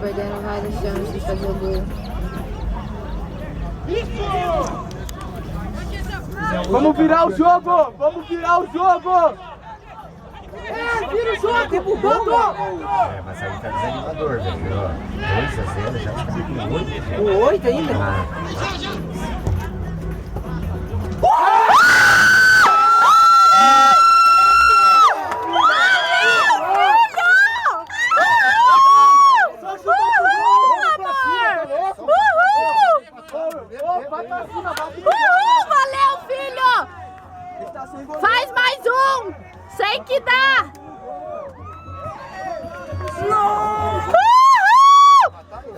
perdendo várias chances de fazer o gol. Vamos virar o jogo! Vamos virar o jogo! Vira o jogo! Voltou! Mas aí tá desanimador, velho. 2-0, já tá com 8. Com 8 ainda? Valeu, filho! Faz mais um! Sei que dá!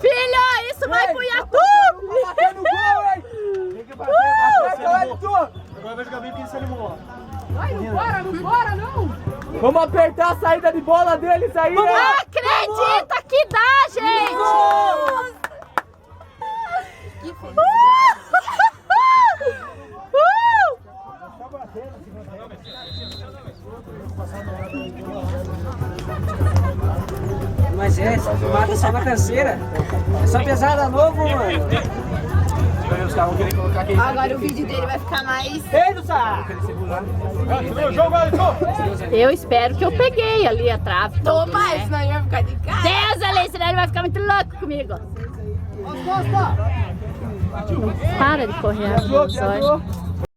Filho, isso vai pro YouTube! Agora vai jogar bem porque ele se animou. Vai, não bora, não! Vamos apertar a saída de bola deles aí, Não né? acredita que dá, gente! Que Mas mata só na canseira. É só pesada novo, mano. Os caras vão querer colocar aqui. Agora o vídeo dele vai ficar mais... Eu espero que eu peguei ali a trave. Toma, senão ele vai ficar de cara. Deus, ali, senão ele vai ficar muito louco comigo. Para de correr, Jogo,